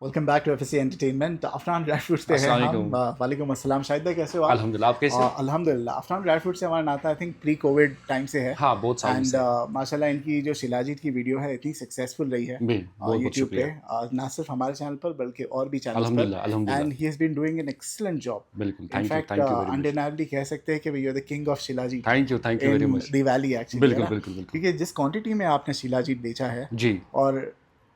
Welcome back to FSC entertainment. Afnan dry fruits पे है अस्सलाम हम। वालेकुम। वालेकुम अस्सलाम। शाहिद भाई कैसे हो आप? अल्हम्दुलिल्लाह, आप कैसे? अल्हम्दुलिल्लाह। अफनान ड्राई फ्रूट से हमारा नाता I think pre Covid time से है। हाँ, बहुत सालों एंड से। माशाल्लाह इनकी जो शिलाजीत की वीडियो है इतनी सक्सेसफुल रही है बहुत-बहुत यूट्यूब पे, शुक्रिया। ना सिर्फ हमारे चैनल पर बल्कि और भी चैनल्स पर। अल्हम्दुलिल्लाह, अल्हम्दुलिल्लाह। And he has been doing an excellent job. बिल्कुल, in fact thank you very much. Undeniably कह सकते हैं कि you are the king of shilajit thank you very in much. The valley actually, है बिल्कुल, ना? बिल्कुल, बिल्कुल। क्योंकि जिस क्वांटिटी में आपने शिलाजीत बेचा है जी, और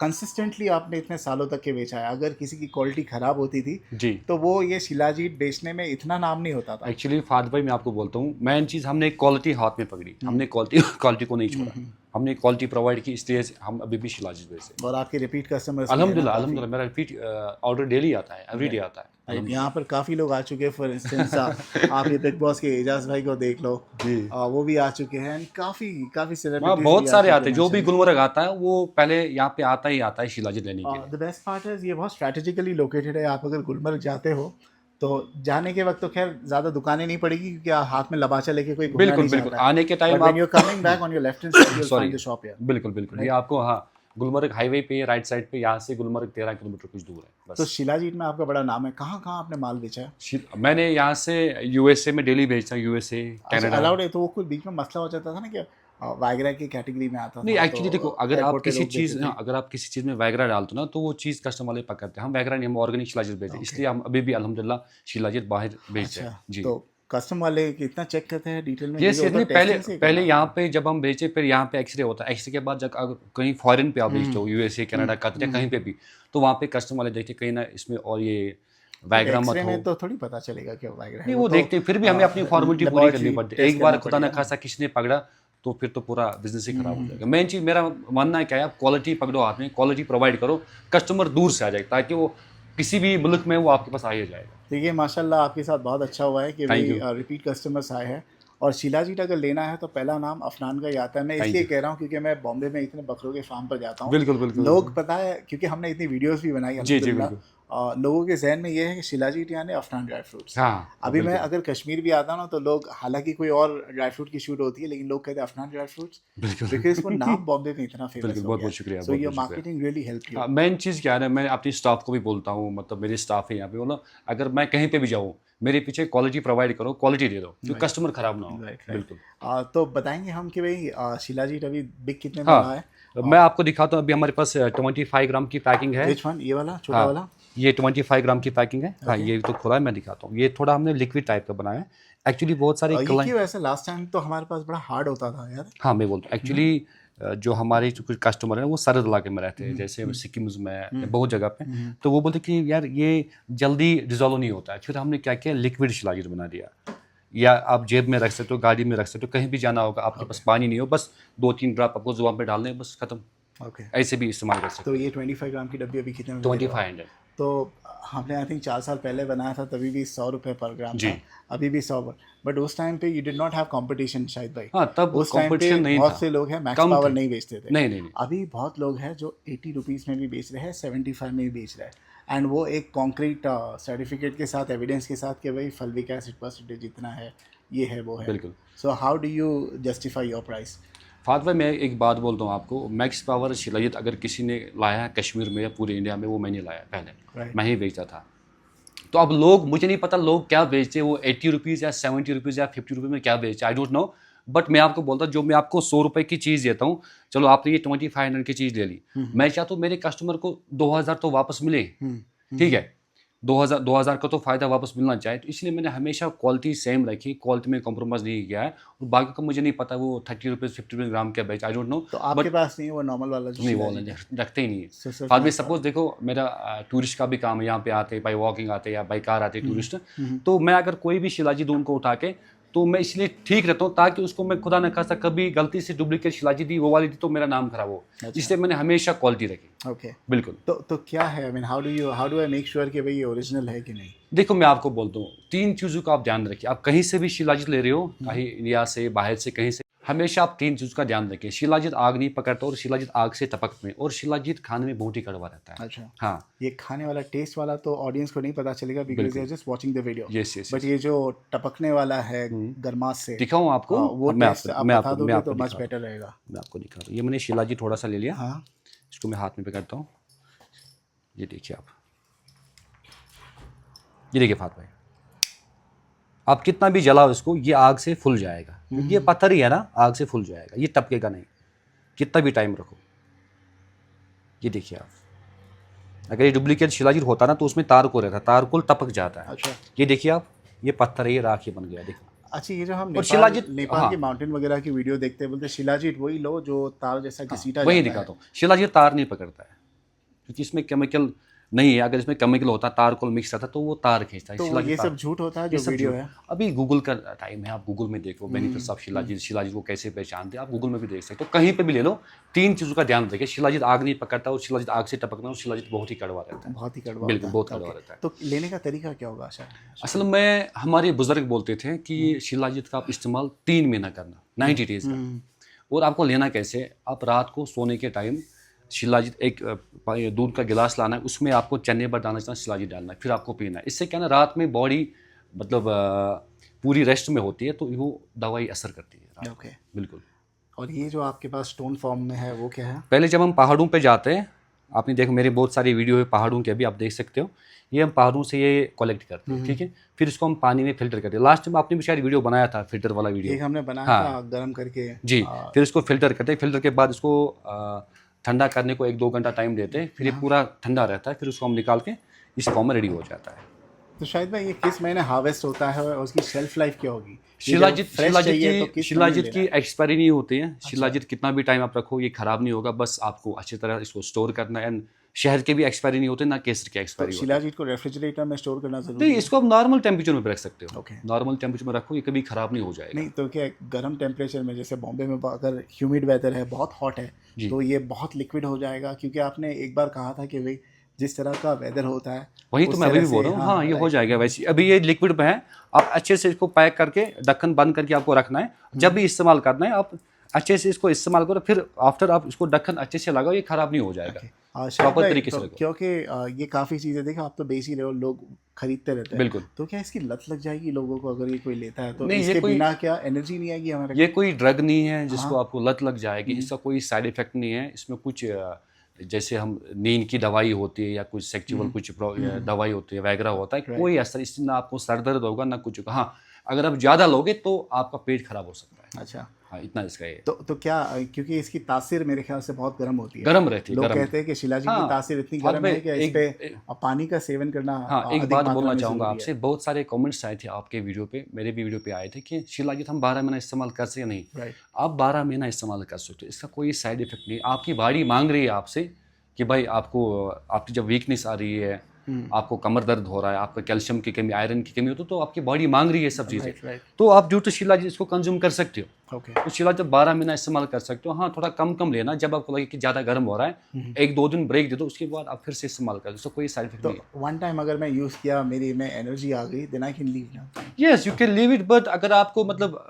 कंसिस्टेंटली आपने इतने सालों तक के बेचा है, अगर किसी की क्वालिटी ख़राब होती थी जी। तो वो ये शिलाजीत बेचने में इतना नाम नहीं होता था। एक्चुअली फ़ाद भाई मैं आपको बोलता हूँ, मेन चीज़ हमने क्वालिटी हाथ में पकड़ी। हम्म, हमने क्वालिटी क्वालिटी को नहीं छोड़ा। हमने क्वालिटी प्रोवाइड की, इसलिए हम अभी भी शिलाजीत बेचते हैं। और आपके रिपीट कस्टमर्स भी है ना अल्हम्दुलिल्लाह, काफ़ी। अल्हम्दुलिल्लाह मेरा रिपीट ऑर्डर डेली आता है, एवरीडे आता है। राइट, अल्हम्दुलिल्लाह। यहाँ पर काफ़ी लोग आ चुके हैं। फॉर इंस्टेंस आप ये बिग बॉस के एजाज भाई को देख लो। जी। वो भी आ चुके हैं। काफ़ी काफ़ी वहाँ सेलिब्रिटीज़ भी बहुत आ सारे चुके आते हैं हैं, जो भी माशाल्लाह। गुलमर्ग आता है, वो पहले यहाँ पे आता ही आता है शिलाजीत लेने के लिए। द बेस्ट पार्ट है ये बहुत स्ट्रैटेजिकली लोकेटेड है। आप अगर गुलमर्ग जाते हो तो जाने के वक्त तो खैर ज़्यादा दुकानें नहीं पड़ेगी क्योंकि हाथ में लबाचा लेके कोई घूमना बिल्कुल, नहीं बिल्कुल। चाहता है। आने के बट टाइम व्हेन आप you are coming back on your left hand side you will find sorry, the shop here. बिल्कुल, बिल्कुल। ये राइट। आपको हाँ, गुलमर्ग हाईवे पे राइट साइड पे यहाँ से गुलमर्ग 13 किलोमीटर कुछ दूर है, तो बस। शिलाजीत में आपका बड़ा नाम है। कहाँ कहाँ आपने माल बेचा है? मैंने यहाँ से यूएसए में डेली भेजता, यूएसए, अच्छा, कनाडा। अलाउड है? तो वो कुछ बीच में मसला हो जाता था ना कि वायग्रा की कैटेगरी में आता नहीं था तो एक्चुअली देखो, अगर आप एयरपोर्ट पे किसी रोक देते चीज़ थे। हाँ, अगर आप किसी चीज़ में वैगरा डालते हो ना, तो वो चीज़ कस्टमर वाले पकड़ते हैं। हम वैगरा नहीं, हम ऑर्गेनिक शिलाजीत भेजते हैं, ओके। इसलिए हम अभी भी अल्हम्दुलिल्लाह शिलाजीत बाहर भेजते अच्छा, हैं। जी। तो कस्टम वाले कितना चेक करते हैं डिटेल में, ये क्योंकि वो तो नहीं, पहले टेस्टिंग से ही पहले करना यहाँ होता पे जब हम बेचे, फिर यहाँ पे एक्सरे होता है। एक्सरे के बाद जब अगर कहीं फॉरेन पे आप है। बेचते हो, यूएसए, कनाडा, कतर या कहीं पे भी, तो वहाँ पे कस्टम वाले देखते कहीं ना इसमें और ये बट वैगरा मत एक्सरे हो। में तो थोड़ी पता चलेगा कि वायग्रा है। नहीं वो वो तो देखते हैं, फिर भी हमें अपनी फॉर्मेलिटी पूरी करनी लेबोरेटरी पड़ती है। टेस्ट एक बार करना खुदा न पड़ेगा ना। खासा किसी ने पकड़ा तो फिर तो पूरा बिजनेस ही खराब हो जाएगा। मेन चीज़ मेरा मानना है क्या है, आप क्वालिटी पकड़ो हाथ में, क्वालिटी प्रोवाइड करो, कस्टमर दूर से आ जाए, ताकि वो किसी भी मुल्क में वो आपके पास आ ही जाएगा। देखिए माशाल्लाह आपके साथ बहुत अच्छा हुआ है कि थैंक भाई यू। रिपीट कस्टमर्स आए हैं। और शिलाजीत अगर लेना है तो पहला नाम अफनान का ही आता है। मैं थैंक इसलिए यू। कह रहा हूँ क्योंकि मैं बॉम्बे में इतने बकरों के फार्म पर जाता हूँ। बिल्कुल, बिल्कुल, लोग बिल्कुल। पता है क्योंकि हमने इतनी वीडियोस भी बनाई जी, जी, अल्हम्दुलिल्लाह। बिल्कुल। लोगों के जहन में ये है कि शिलाजीत यानी अफनान ड्राई फ्रूट्स। हाँ, अभी मैं बिल्कुल, अगर कश्मीर भी आता हूँ ना तो लोग, हालांकि कोई और ड्राई फ्रूट की शूट होती है लेकिन लोग कहते हैं अफनान ड्राई फ्रूट्स बिल्कुल। बिकॉज वो नाम बॉम्बे में इतना फेमस बिल्कुल, हो गया बहुत-बहुत है। शुक्रिया, सो योर बहुत-बहुत शुक्रिया। Marketing really help you. Main चीज़ क्या है ना, मैं अपनी स्टाफ को भी बोलता हूँ, मतलब मेरे स्टाफ है यहाँ पे, बोला अगर मैं कहीं पे भी जाऊँ, मेरे पीछे क्वालिटी प्रोवाइड करो, क्वालिटी दे दो, जो राइट, कस्टमर खराब ना हो। Right, right. बिल्कुल। तो बताएंगे हम कि भाई शिलाजीत अभी बिक कितने में रहा हाँ, है? मैं आपको दिखाता हूँ, अभी हमारे पास 25 ग्राम की पैकिंग है। विच वन, ये वाला छोटा हाँ, वाला? ये 25 ग्राम की पैकिंग है। हाँ, ओके। ये तो खुला है, मैं दिखाता हूँ। ये थोड़ा हमने लिक्विड टाइप का बनाया है। एक्चुअली बहुत सारे ये क्लाइंट क्यों ऐसा? लास्ट टाइम तो हमारे पास बड़ा हार्ड होता था यार। हाँ, मैं बोलता हूँ एक्चुअली जो हमारे जो कुछ कस्टमर हैं वो सरहद इलाके में रहते हैं, जैसे सिक्किम में या बहुत जगह पे, तो वो बोलते कि यार ये जल्दी रिजॉल्व नहीं होता है। फिर हमने क्या किया, लिक्विड शिलाजीत बना दिया। या आप जेब में रख सकते हो, गाड़ी में रख सकते हो, कहीं भी जाना होगा, आपके पास ओके, पानी नहीं हो, बस 2-3 ड्रॉप आपको जुबान पे डालने हैं, बस खत्म। ओके। ऐसे भी इस्तेमाल कर तो सकते ये 25 ग्राम की डब्बी अभी कितने में हो। दे रहे हो आप? 2500। तो हमने आई थिंक 4 साल पहले बनाया था, तभी भी 100 रुपये पर ग्राम जी। था। अभी भी 100। बट उस टाइम पे you did not have competition शायद भाई। हाँ, तब उस टाइम पे कंपटीशन नहीं बहुत था, से लोग हैं मैक्स कम पावर थे। नहीं बेचते थे। नहीं, नहीं, नहीं। अभी बहुत लोग हैं जो 80 रुपीज़ में भी बेच रहे हैं, 75 में भी बेच रहे हैं। एंड वो एक कॉन्क्रीट सर्टिफिकेट के साथ, एविडेंस के साथ कि भाई फलविक एसिड परसेंटेज जितना है, ये है, वो है। बिल्कुल। So how do you justify your price? फात भाई, मैं एक बात बोलता हूँ आपको, मैक्स पावर शिलाजीत अगर किसी ने लाया है कश्मीर में या पूरे इंडिया में, वो मैंने लाया पहले। राइट। मैं ही बेचता था। तो अब लोग, मुझे नहीं पता लोग क्या बेचते हैं, वो 80 रुपीज़ या 70 रुपीज़ या 50 रुपीज़ में क्या बेचते हैं, आई डोंट नो। बट मैं आपको बोलता हूँ, जो मैं आपको 100 रुपये की चीज़ देता हूँ, चलो आपने ये 2500 की चीज़ ले ली, मैं चाहता हूँ मेरे कस्टमर को 2000 तो वापस मिले। ठीक है, 2000 का तो फ़ायदा वापस मिलना चाहिए, तो इसलिए मैंने हमेशा क्वालिटी सेम रखी, क्वालिटी में कॉम्प्रोमाइज़ नहीं किया है। और बाकी का मुझे नहीं पता वो 30 रुपीज़ 50 रुपीज़ ग्राम क्या बेच, आई डोंट नो। तो आपके बट पास नहीं है वो नॉर्मल वाला जो नहीं, वो शिलाजीत है? रखते ही नहीं है। सिर्फ बाद में मैक्स पावर। सपोज देखो, मेरा टूरिस्ट का भी काम है, यहाँ पे आते बाई वॉकिंग आते या बाई कार आते टूरिस्ट, तो मैं अगर कोई भी शिलाजीत दूँ उनको उठा के, तो मैं इसलिए ठीक रहता हूँ ताकि उसको मैं खुदा न खास्ता कभी गलती से डुप्लीकेट शिलाजीत दी, वो वाली दी, तो मेरा नाम खराब हो। अच्छा। इसलिए मैंने हमेशा क्वालिटी रखी। ओके। बिल्कुल। तो क्या है, I mean how do I make sure कि भाई ये ओरिजिनल है कि नहीं? देखो, मैं आपको बोलता हूँ, 3 चीज़ों का आप ध्यान रखिए। आप कहीं से भी शिलाजीत ले रहे हो, कहीं इंडिया से, बाहर से, कहीं से, हमेशा आप 3 चीज़ का ध्यान रखिए। शिलाजीत आग नहीं पकड़ता, और शिलाजीत आग से टपक में, और शिलाजीत खाने में बहुत ही कड़वा रहता है। अच्छा। हाँ, ये खाने वाला, टेस्ट वाला तो ऑडियंस को नहीं पता चलेगा because they are just watching the video. Yes, yes, but yes. ये जो टपकने वाला है गरमास से, दिखाऊँ आपको? वो टेस्ट आप बता दोगे तो मच बेटर रहेगा। मैं आपको दिखा दूँ। ये मैंने शिलाजीत थोड़ा सा ले लिया, हाँ। इसको मैं हाथ में पकड़ता हूँ। ये देखिए ये देखिए फात भाई, आप कितना भी जलाओ इसको, ये आग से फूल जाएगा, क्योंकि ये पत्थर ही है ना, आग से फूल जाएगा, ये टपकेगा नहीं, कितना भी टाइम रखो। ये देखिए आप, अगर ये डुप्लीकेट शिलाजीत होता ना तो उसमें तारकोल रहता, तारकोल टपक जाता है। अच्छा। ये देखिए आप, ये पत्थर है, ये राख ये बन गया, देखो। अच्छा, ये जो हम और शिलाजीत, नेपाल हाँ के माउंटेन वगैरह की वीडियो देखते हैं, बोलते हैं शिलाजीत वही लो जो तार जैसा घसीटा वही जाता है। दिखाता हूँ, शिलाजीत तार नहीं पकड़ता है, क्योंकि इसमें केमिकल नहीं है। अगर इसमें केमिकल होता, तारकोल मिक्स रहता, तो वो तार खींचता है। तो शिलाजीत ये तार, सब झूठ होता है ये जो सब वीडियो झूठ। है? अभी गूगल का टाइम है, आप गूगल में देखो बेनिफिट्स ऑफ शिलाजीत को कैसे पहचानते हैं, आप गूगल में भी देख सकते हो, कहीं पे भी ले लो। 3 चीज़ों का ध्यान रखिए, शिलाजीत आग नहीं पकड़ता, और शिलाजीत आग से टपकना, और शिलाजीत बहुत ही कड़वा रहता है, बहुत ही कड़वा बिल्कुल होता बहुत है। कड़वा ओके। रहता है। तो लेने का तरीका क्या होगा आशा? असल में हमारे बुजुर्ग बोलते थे कि शिलाजीत का आप इस्तेमाल 3 महीना करना, 90 डेज का। और आपको लेना कैसे, आप रात को सोने के टाइम शिलाजीत एक दूध का गिलास लाना है, उसमें आपको चने भर दाना शिलाजीत डालना है, फिर आपको पीना है। इससे क्या ना, रात में बॉडी मतलब पूरी रेस्ट में होती है, तो वो दवाई असर करती है रात को। ओके। बिल्कुल। और ये जो आपके पास स्टोन फॉर्म में है वो क्या है? पहले जब हम पहाड़ों पे जाते हैं, आपने देखो मेरे बहुत सारी वीडियो है पहाड़ों के, अभी आप देख सकते हो, ये हम पहाड़ों से ये कलेक्ट करते हैं, ठीक है। फिर इसको हम पानी में फिल्टर करते हैं। लास्ट टाइम आपने भी शायद वीडियो बनाया था, फिल्टर वाला वीडियो। एक हमने बनाया हाँ था गर्म करके। जी, फिर इसको फिल्टर करते हैं, फिल्टर के बाद इसको ठंडा करने को 1-2 घंटा टाइम देते हैं, फिर ये पूरा ठंडा रहता है, फिर उसको हम निकाल के इस फॉर्म में रेडी हो जाता है। तो शायद भाई ये किस महीने हार्वेस्ट होता है और उसकी शेल्फ लाइफ क्या होगी? शिलाजीत तो शिलाजीत की एक्सपायरी नहीं होती है। शिलाजीत कितना भी टाइम आप रखो, ये खराब नहीं होगा, बस आपको अच्छी तरह इसको स्टोर करना है। एंड शहद के भी एक्सपायरी नहीं होते, ना केसर की एक्सपायरी होती है। शिलाजीत को रेफ्रिजरेटर में स्टोर करना जरूरी नहीं, है? इसको आप नॉर्मल टेम्परेचर में भी रख सकते हो। ओके। नॉर्मल टेम्परेचर में रखो, ये कभी खराब नहीं हो जाएगा। नहीं तो क्या गर्म टेम्परेचर में, जैसे बॉम्बे में अगर ह्यूमिड वेदर है, बहुत हॉट है, तो ये बहुत लिक्विड हो जाएगा? क्योंकि आपने एक बार कहा था कि भाई जिस तरह का वेदर होता है वही तो उस मैं अभी तरह भी बोल से, रहा हूँ। हाँ, ये हो right। जाएगा। वैसे अभी ये लिक्विड में है, आप अच्छे से इसको पैक करके ढक्कन बंद करके आपको रखना है। जब भी इस्तेमाल करना है, आप अच्छे से इसको इस्तेमाल करो, फिर आफ्टर आप इसको ढक्कन अच्छे से लगाओ, ये खराब नहीं हो जाएगा। शायद प्रॉपर भाई, तरीके से तो रखो। क्योंकि ये काफ़ी चीज़ें देखो, आप तो बेच ही रहे हो, लोग खरीदते रहते हैं, बिल्कुल। तो क्या इसकी लत लग जाएगी लोगों को अगर ये कोई लेता है तो? नहीं, ये इसके कोई बिना क्या एनर्जी नहीं आएगी हमारे? ये कोई ड्रग नहीं है जिसको आपको लत लग जाएगी। इसका कोई साइड इफेक्ट नहीं है। इसमें कुछ जैसे हम नींद की दवाई होती है या कुछ सेक्चुअल कुछ दवाई होती है, वगैरह होता है, कोई असर इससे ना आपको सर दर्द होगा ना कुछ। हाँ, अगर आप ज़्यादा लोगे तो आपका पेट खराब हो सकता है। अच्छा। हाँ, इतना इसका है। तो क्या, क्योंकि इसकी तासीर मेरे ख्याल से बहुत गर्म होती है, गर्म रहती है, लोग गर्म। कहते हैं कि शिलाजीत की हाँ, तासीर इतनी और गर्म मैं है कि इस पे पानी का सेवन करना हाँ, एक अधिक बात मात्रा बोलना में चाहूँगा जरूरी आपसे। है। बहुत सारे कमेंट्स आए थे आपके वीडियो पे, मेरे भी वीडियो पे आए थे कि शिलाजीत हम 12 महीना इस्तेमाल कर सकते या नहीं। राइट। आप 12 महीना इस्तेमाल कर सकते हो, इसका कोई साइड इफेक्ट नहीं। आपकी बॉडी मांग रही है आपसे कि भाई आपको, आपकी जब वीकनेस आ रही है, आपको कमर दर्द हो रहा है, आपको कैल्शियम की कमी, आयरन की कमी हो, तो आपकी बॉडी मांग रही है सब चीज़ें, राइट। तो आप ड्यू टू शिलाजीत इसको कंज्यूम कर सकते हो। ओके। तो शिलाजीत 12 महीना इस्तेमाल कर सकते हो। हाँ, थोड़ा कम लेना, जब आपको लगे कि ज़्यादा गर्म हो रहा है 1-2 दिन ब्रेक दे दो, उसके बाद आप फिर से इस्तेमाल कर दो, इसका कोई साइड इफेक्ट तो नहीं है। वन टाइम अगर मैं यूज़ किया, मेरी में एनर्जी आ गई, देन आई कैन लीव ना? Yes, you can leave it, but अगर आपको मतलब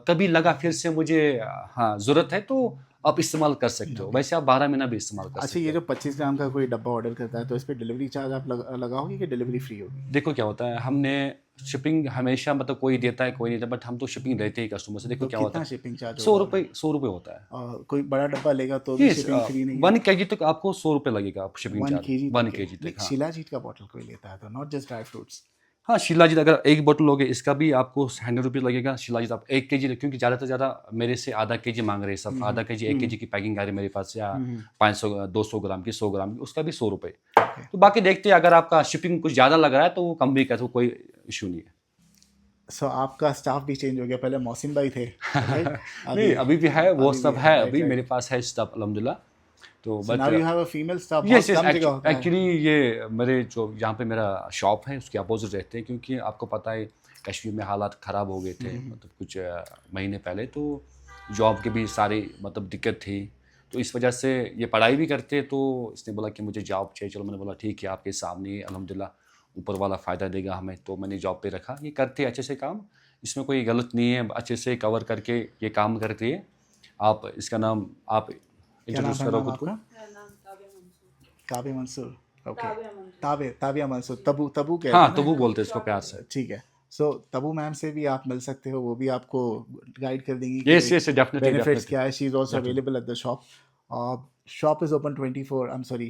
कभी लगा फिर से मुझे हाँ ज़रूरत है, तो आप इस्तेमाल कर सकते हो। वैसे आप 12 महीना भी इस्तेमाल कर अच्छा, सकते ये हो। जो 25 ग्राम का कोई डब्बा ऑर्डर करता है तो इस पर डिलीवरी चार्ज आप लगाओगे कि डिलीवरी फ्री होगी? देखो क्या होता है, हमने शिपिंग हमेशा मतलब कोई देता है कोई नहीं देता, बट हम तो शिपिंग देते ही कस्टमर से। देखो तो क्या होता कितना है, शिपिंग चार्ज 100 रुपये, 100 रुपये होता है। कोई बड़ा डब्बा लेगा तो भी शिपिंग फ्री नहीं है? 1 kg तक आपको 100 रुपये लगेगा शिपिंग 1 चार्ज, केजी 1 तक kg है? तक। हाँ शिलाजीत का बॉटल कोई लेता है तो नॉट जस्ट ड्राई फ्रूट्स? हाँ, शिलाजीत अगर एक बोतल लोगे, इसका भी आपको 100 रुपये लगेगा। शिलाजीत आप 1 kg, क्योंकि ज़्यादा से ज़्यादा मेरे से आधा kg मांग रहे हैं सब। आधा kg 1 kg की पैकिंग आ रही है मेरे पास, या 500-200 ग्राम की, 100 ग्राम की, उसका भी 100 रुपये। तो बाकी देखते हैं, अगर आपका शिपिंग कुछ ज़्यादा लग रहा है तो वो कम भी कर, तो कोई इशू नहीं है। सो आपका स्टाफ भी चेंज हो गया, पहले मोहसिन भाई थे, right? नहीं, अभी भी है, वो अभी सब भी है, right, अभी right. मेरे पास है स्टाफ अल्हम्दुलिल्लाह। तो So now you have a female staff, yes बहुत कम जगह होता है। एक्चुअली ये मेरे जो यहाँ पे मेरा शॉप है उसके अपोजिट रहते हैं, क्योंकि आपको पता है कश्मीर में हालात ख़राब हो गए थे मतलब कुछ महीने पहले, तो जॉब के भी सारी मतलब दिक्कत थी, तो इस वजह से ये पढ़ाई भी करते, तो इसने बोला कि मुझे जॉब चाहिए। चलो, मैंने बोला ठीक है, आपके सामने अल्हम्दुलिल्लाह ऊपर वाला फ़ायदा देगा हमें, तो मैंने जॉब पे रखा। ये करते अच्छे से काम, इसमें कोई गलत नहीं है, अच्छे से कवर करके ये काम करती है। आप इसका नाम आप इंट्रोड्यूस करो खुद को। काबे मंसूर। ओके। ताबिया मंसूर, तबू कहते हैं हाँ, ना? तबू बोलते हैं इसको प्यार से। ठीक है। सो तबू मैम से भी आप मिल सकते हो, वो भी आपको गाइड कर देंगी यस, डेफिनेटली, बेनिफिट्स क्या है। She is also available at the shop. Shop is open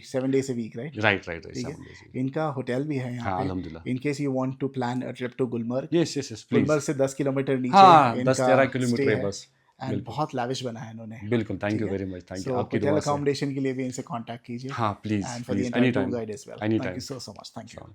7 days a week, right? Right right ठीक है। 7 days. इनका होटल भी है यहाँ हाँ पे, अल्हम्दुलिल्लाह. In case you want to plan a trip to Gulmarg. Yes yes yes please. Gulmarg से 10 किलोमीटर नीचे हाँ इनका 10-13 किलोमीटर stay है है, बस. एंड बिल्कुल बहुत लाविश बना है इन्होंने। बिल्कुल. थैंक ठीक यू है। Very much. Thank you so आपकी होटल दुआ से. अकोमोडेशन के लिए भी इनसे कांटेक्ट कीजिए, हाँ please and for the please entire any tour time guide as well. Any thank you time. So much, thank you.